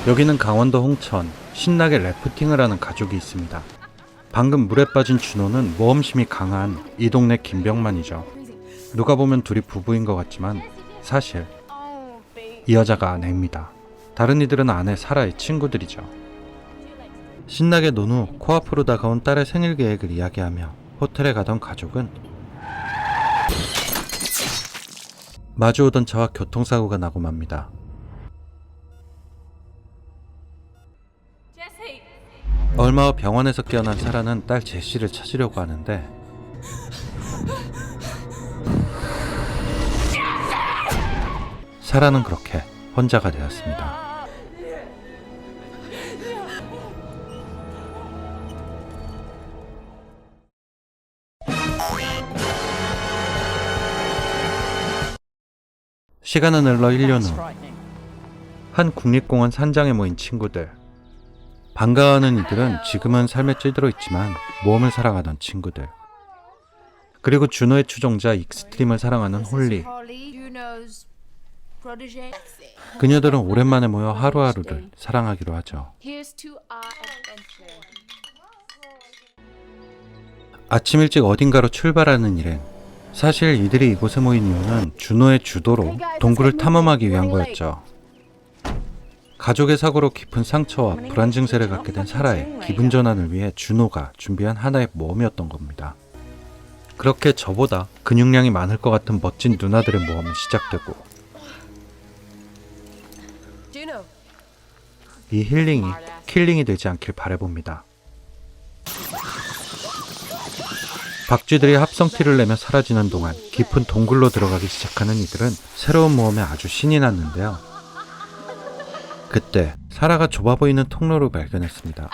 여기는 강원도 홍천, 신나게 래프팅을 하는 가족이 있습니다. 방금 물에 빠진 준호는 모험심이 강한 이 동네 김병만이죠. 누가 보면 둘이 부부인 것 같지만 사실 이 여자가 아내입니다. 다른 이들은 아내 사라의 친구들이죠. 신나게 논 후 코앞으로 다가온 딸의 생일 계획을 이야기하며 호텔에 가던 가족은 마주오던 차와 교통사고가 나고 맙니다. 얼마 후 병원에서 깨어난 사라는 딸 제시를 찾으려고 하는데 사라는 그렇게 혼자가 되었습니다. 시간은 흘러 1년 후 한 국립공원 산장에 모인 친구들. 반가워하는 이들은 지금은 삶에 찌들어 있지만 모험을 사랑하던 친구들. 그리고 준호의 추종자 익스트림을 사랑하는 홀리. 그녀들은 오랜만에 모여 하루하루를 사랑하기로 하죠. 아침 일찍 어딘가로 출발하는 일행. 사실 이들이 이곳에 모인 이유는 준호의 주도로 동굴을 탐험하기 위한 거였죠. 가족의 사고로 깊은 상처와 불안 증세를 갖게 된 사라의 기분 전환을 위해 준호가 준비한 하나의 모험이었던 겁니다. 그렇게 저보다 근육량이 많을 것 같은 멋진 누나들의 모험은 시작되고 이 힐링이 킬링이 되지 않길 바라봅니다. 박쥐들이 합성티를 내며 사라지는 동안 깊은 동굴로 들어가기 시작하는 이들은 새로운 모험에 아주 신이 났는데요. 그때 사라가 좁아 보이는 통로를 발견했습니다.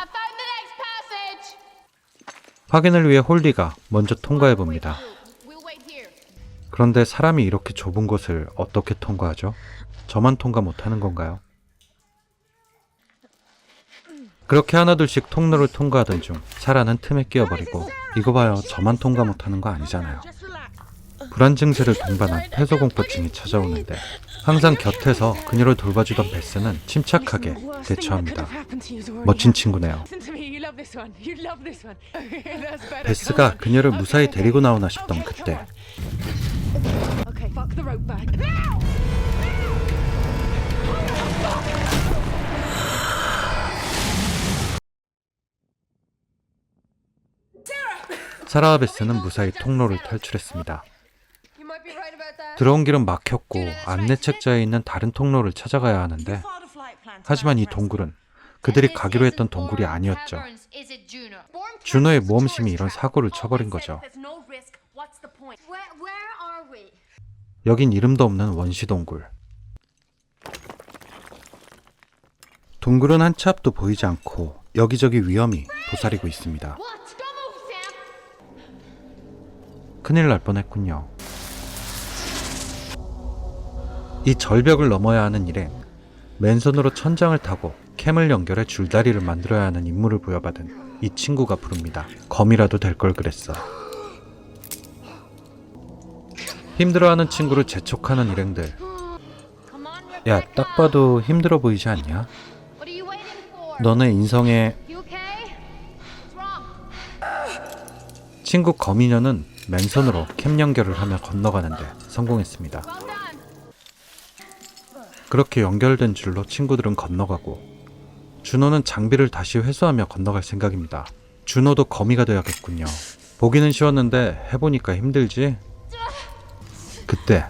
확인을 위해 홀리가 먼저 통과해봅니다. 그런데 사람이 이렇게 좁은 곳을 어떻게 통과하죠? 저만 통과 못하는 건가요? 그렇게 하나둘씩 통로를 통과하던 중 사라는 틈에 끼어버리고 이거 봐요, 저만 통과 못하는 거 아니잖아요. 불안 증세를 동반한 폐소공포증이 찾아오는데 항상 곁에서 그녀를 돌봐주던 베스는 침착하게 대처합니다. 멋진 친구네요. 베스가 그녀를 무사히 데리고 나오나 싶던 그때 사라와 베스는 무사히 통로를 탈출했습니다. 들어온 길은 막혔고 안내책자에 있는 다른 통로를 찾아가야 하는데 하지만 이 동굴은 그들이 가기로 했던 동굴이 아니었죠. 준호의 모험심이 이런 사고를 쳐버린 거죠. 여긴 이름도 없는 원시동굴. 동굴은 한 치 앞도 보이지 않고 여기저기 위험이 도사리고 있습니다. 큰일 날 뻔했군요. 이 절벽을 넘어야 하는 일행, 맨손으로 천장을 타고 캠을 연결해 줄다리를 만들어야 하는 임무를 부여받은 이 친구가 부릅니다. 검이라도 될 걸 그랬어. 힘들어하는 친구를 재촉하는 일행들. 야, 딱 봐도 힘들어 보이지 않냐? 너네 인성에... 친구 거미녀는 맨손으로 캠 연결을 하며 건너가는데 성공했습니다. 그렇게 연결된 줄로 친구들은 건너가고 준호는 장비를 다시 회수하며 건너갈 생각입니다. 준호도 거미가 되어야겠군요. 보기는 쉬웠는데 해보니까 힘들지? 그때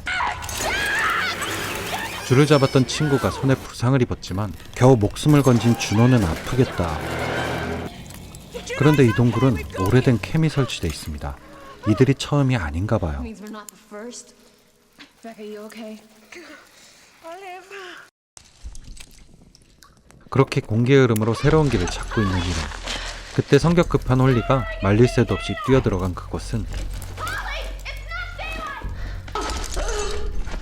줄을 잡았던 친구가 손에 부상을 입었지만 겨우 목숨을 건진 준호는 아프겠다. 그런데 이 동굴은 오래된 캠이 설치되어 있습니다. 이들이 처음이 아닌가 봐요. 그렇게 공기의 흐름으로 새로운 길을 찾고 있는 일은 그때 성격 급한 홀리가 말릴 새도 없이 뛰어들어간 그곳은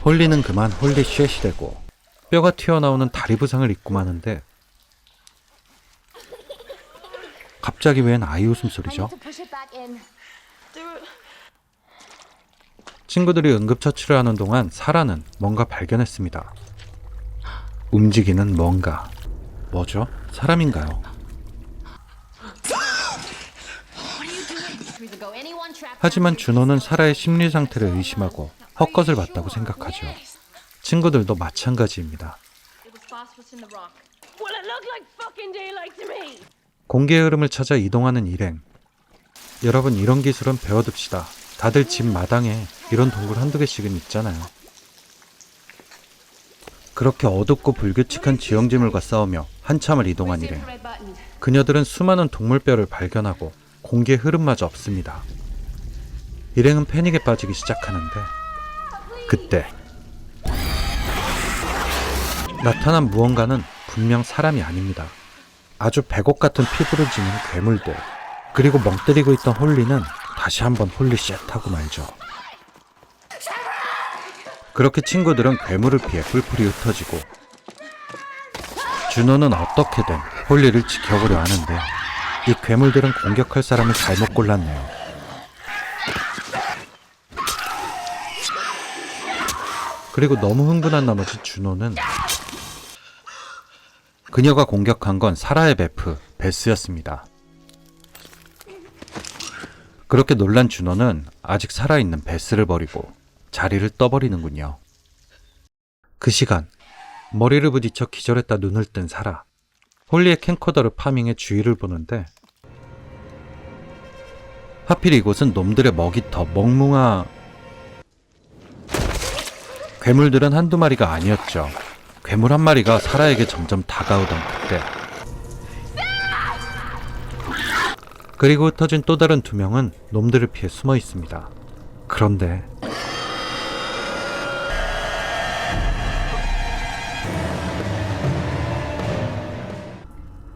홀리는 그만 홀리 쉣이 되고 뼈가 튀어나오는 다리 부상을 입고 마는데 갑자기 웬 아이 웃음소리죠? 친구들이 응급처치를 하는 동안 사라는 뭔가 발견했습니다. 움직이는 뭔가. 뭐죠? 사람인가요? 하지만 준호는 사라의 심리 상태를 의심하고 헛것을 봤다고 생각하죠. 친구들도 마찬가지입니다. 공기의 흐름을 찾아 이동하는 일행. 여러분, 이런 기술은 배워둡시다. 다들 집 마당에 이런 동굴 한두 개씩은 있잖아요. 그렇게 어둡고 불규칙한 지형지물과 싸우며 한참을 이동한 일행. 그녀들은 수많은 동물뼈를 발견하고 공기의 흐름마저 없습니다. 일행은 패닉에 빠지기 시작하는데 그때 나타난 무언가는 분명 사람이 아닙니다. 아주 백옥 같은 피부를 지닌 괴물들. 그리고 멍 때리고 있던 홀리는 다시 한번 홀리쉣 하고 말죠. 그렇게 친구들은 괴물을 피해 뿔뿔이 흩어지고 준호는 어떻게든 홀리를 지켜보려 하는데 이 괴물들은 공격할 사람을 잘못 골랐네요. 그리고 너무 흥분한 나머지 준호는 그녀가 공격한 건 사라의 베프, 베스였습니다. 그렇게 놀란 준호는 아직 살아있는 베스를 버리고 자리를 떠버리는군요. 그 시간 머리를 부딪혀 기절했다 눈을 뜬 사라. 홀리의 캠코더를 파밍해 주위를 보는데 하필 이곳은 놈들의 먹이터 먹뭉아. 괴물들은 한두 마리가 아니었죠. 괴물 한 마리가 사라에게 점점 다가오던 그때 그리고 흩어진 또 다른 두 명은 놈들을 피해 숨어 있습니다. 그런데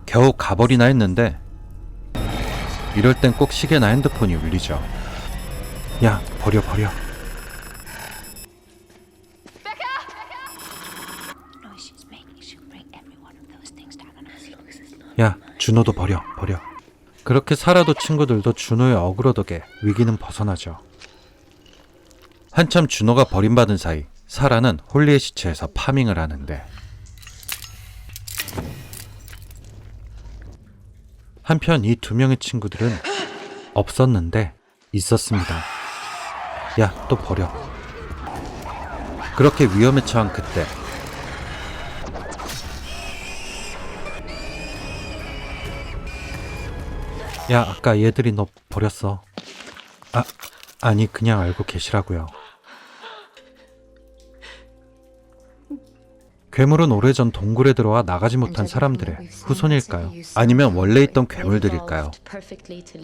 겨우 가버리나 했는데 이럴 땐 꼭 시계나 핸드폰이 울리죠. 야, 버려. 야, 준호도 버려. 그렇게 사라도 친구들도 준호의 어그로 덕에 위기는 벗어나죠. 한참 준호가 버림받은 사이 사라는 홀리의 시체에서 파밍을 하는데 한편 이 두 명의 친구들은 없었는데 있었습니다. 야, 또 버려. 그렇게 위험에 처한 그때 야, 아까 얘들이 너 버렸어. 아니 그냥 알고 계시라고요. 괴물은 오래전 동굴에 들어와 나가지 못한 사람들의 후손일까요? 아니면 원래 있던 괴물들일까요?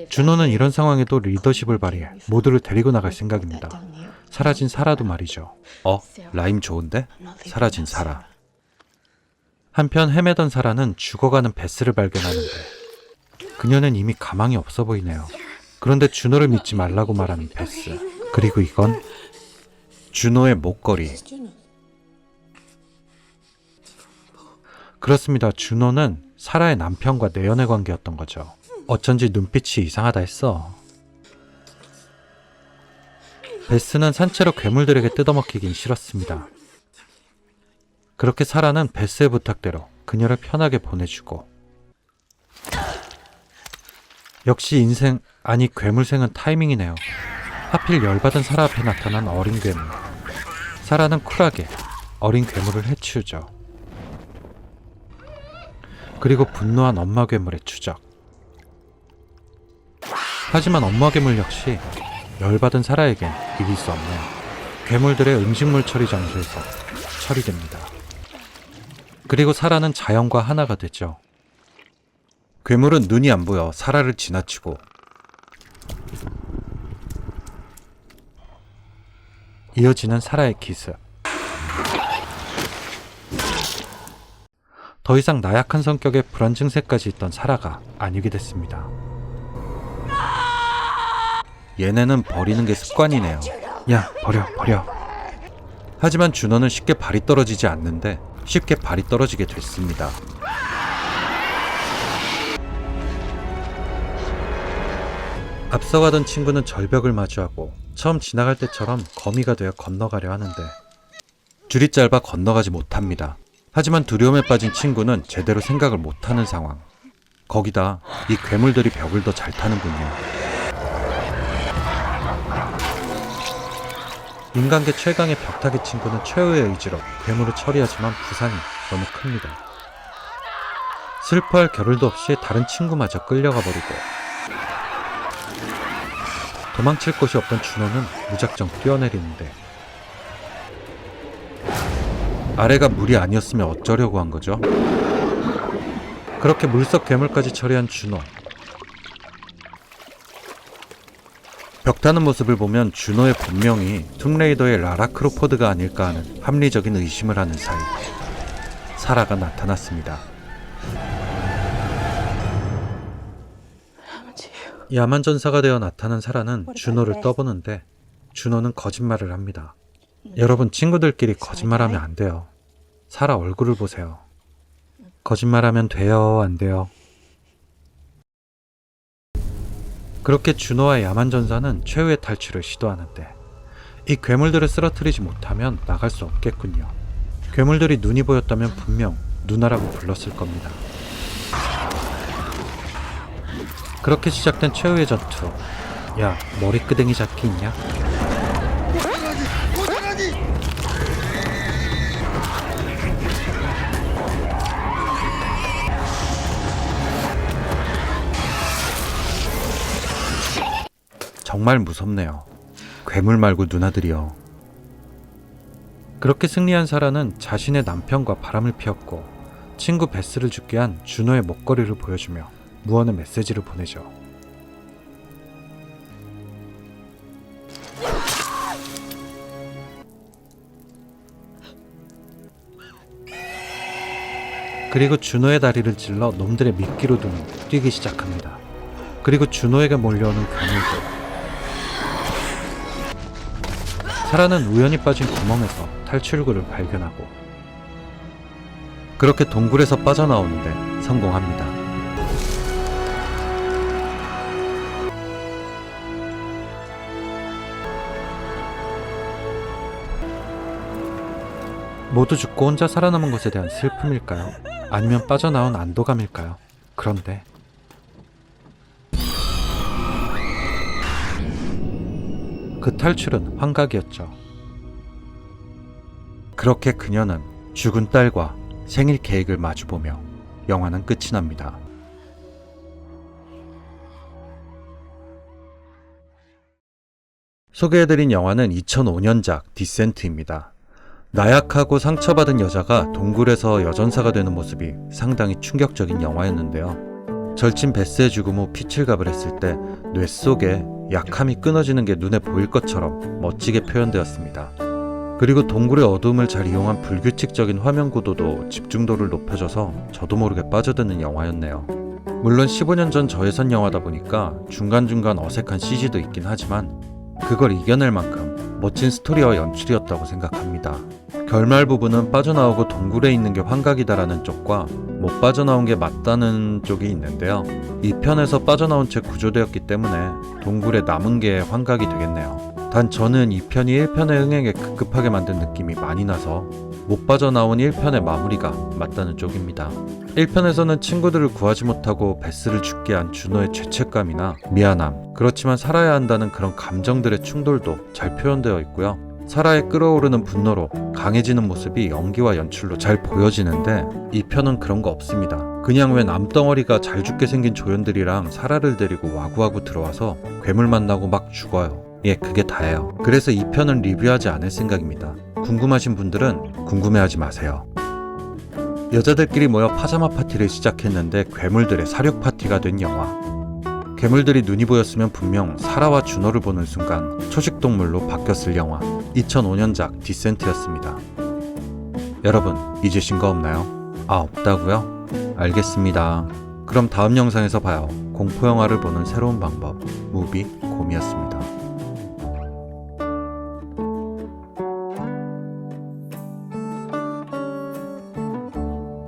준호는 이런 상황에도 리더십을 발휘해 모두를 데리고 나갈 생각입니다. 사라진 사라도 말이죠. 라임 좋은데? 사라진 사라. 한편 헤매던 사라는 죽어가는 베스를 발견하는데 그녀는 이미 가망이 없어 보이네요. 그런데 준호를 믿지 말라고 말하는 베스. 그리고 이건 준호의 목걸이. 그렇습니다. 준호는 사라의 남편과 내연의 관계였던 거죠. 어쩐지 눈빛이 이상하다 했어. 베스는 산채로 괴물들에게 뜯어먹히긴 싫었습니다. 그렇게 사라는 베스의 부탁대로 그녀를 편하게 보내주고 역시 인생, 아니 괴물생은 타이밍이네요. 하필 열받은 사라 앞에 나타난 어린 괴물. 사라는 쿨하게 어린 괴물을 해치우죠. 그리고 분노한 엄마 괴물의 추적. 하지만 엄마 괴물 역시 열받은 사라에겐 이길 수 없네요. 괴물들의 음식물 처리 장소에서 처리됩니다. 그리고 사라는 자연과 하나가 되죠. 괴물은 눈이 안 보여 사라를 지나치고 이어지는 사라의 기습. 더 이상 나약한 성격에 불안 증세까지 있던 사라가 아니게 됐습니다. 얘네는 버리는 게 습관이네요. 야, 버려. 하지만 준호는 쉽게 발이 떨어지지 않는데 쉽게 발이 떨어지게 됐습니다. 앞서가던 친구는 절벽을 마주하고 처음 지나갈 때처럼 거미가 되어 건너가려 하는데 줄이 짧아 건너가지 못합니다. 하지만 두려움에 빠진 친구는 제대로 생각을 못하는 상황. 거기다 이 괴물들이 벽을 더 잘 타는군요. 인간계 최강의 벽타기 친구는 최후의 의지로 괴물을 처리하지만 부상이 너무 큽니다. 슬퍼할 겨를도 없이 다른 친구마저 끌려가 버리고, 도망칠 곳이 없던 준호는 무작정 뛰어내리는데, 아래가 물이 아니었으면 어쩌려고 한 거죠? 그렇게 물속 괴물까지 처리한 준호. 벽 타는 모습을 보면 준호의 본명이 툼레이더의 라라 크로포드가 아닐까 하는 합리적인 의심을 하는 사이 사라가 나타났습니다. 야만전사가 되어 나타난 사라는 준호를 떠보는데 준호는 거짓말을 합니다. 여러분, 친구들끼리 거짓말하면 안 돼요. 사라 얼굴을 보세요. 거짓말하면 돼요, 안 돼요? 그렇게 준호와 야만전사는 최후의 탈출을 시도하는데, 이 괴물들을 쓰러뜨리지 못하면 나갈 수 없겠군요. 괴물들이 눈이 보였다면 분명 누나라고 불렀을 겁니다. 그렇게 시작된 최후의 전투. 야, 머리끄댕이 잡기 있냐? 정말 무섭네요. 괴물 말고 누나들이요. 그렇게 승리한 사라는 자신의 남편과 바람을 피웠고 친구 베스를 죽게 한 준호의 목걸이를 보여주며 무언의 메시지를 보내죠. 그리고 준호의 다리를 찔러 놈들의 미끼로 두는 뛰기 시작합니다. 그리고 준호에게 몰려오는 괴물들. 사라는 우연히 빠진 구멍에서 탈출구를 발견하고 그렇게 동굴에서 빠져나오는데 성공합니다. 모두 죽고 혼자 살아남은 것에 대한 슬픔일까요? 아니면 빠져나온 안도감일까요? 그런데 그 탈출은 환각이었죠. 그렇게 그녀는 죽은 딸과 생일 케이크를 마주보며 영화는 끝이 납니다. 소개해드린 영화는 2005년작 디센트입니다. 나약하고 상처받은 여자가 동굴에서 여전사가 되는 모습이 상당히 충격적인 영화였는데요. 절친 베스의 죽음 후 피칠갑을 했을 때 뇌 속에 약함이 끊어지는 게 눈에 보일 것처럼 멋지게 표현되었습니다. 그리고 동굴의 어두움을 잘 이용한 불규칙적인 화면 구도도 집중도를 높여줘서 저도 모르게 빠져드는 영화였네요. 물론 15년 전 저예산 영화다 보니까 중간중간 어색한 CG도 있긴 하지만 그걸 이겨낼 만큼 멋진 스토리와 연출이었다고 생각합니다. 결말 부분은 빠져나오고 동굴에 있는 게 환각이다라는 쪽과 못 빠져나온 게 맞다는 쪽이 있는데요. 2편에서 빠져나온 채 구조되었기 때문에 동굴에 남은 게 환각이 되겠네요. 단 저는 2편이 1편의 흥행에 급급하게 만든 느낌이 많이 나서 못 빠져나온 1편의 마무리가 맞다는 쪽입니다. 1편에서는 친구들을 구하지 못하고 베스를 죽게 한 준호의 죄책감이나 미안함, 그렇지만 살아야 한다는 그런 감정들의 충돌도 잘 표현되어 있고요. 사라의 끓어오르는 분노로 강해지는 모습이 연기와 연출로 잘 보여지는데 2편은 그런 거 없습니다. 그냥 왜 남덩어리가 잘 죽게 생긴 조연들이랑 사라를 데리고 와구와구 들어와서 괴물 만나고 막 죽어요. 예, 그게 다예요. 그래서 2편은 리뷰하지 않을 생각입니다. 궁금하신 분들은 궁금해하지 마세요. 여자들끼리 모여 파자마 파티를 시작했는데 괴물들의 사륙 파티가 된 영화. 괴물들이 눈이 보였으면 분명 사라와 준호를 보는 순간 초식동물로 바뀌었을 영화 2005년작 디센트였습니다. 여러분, 잊으신 거 없나요? 아, 없다고요? 알겠습니다. 그럼 다음 영상에서 봐요. 공포영화를 보는 새로운 방법, 무비곰이었습니다.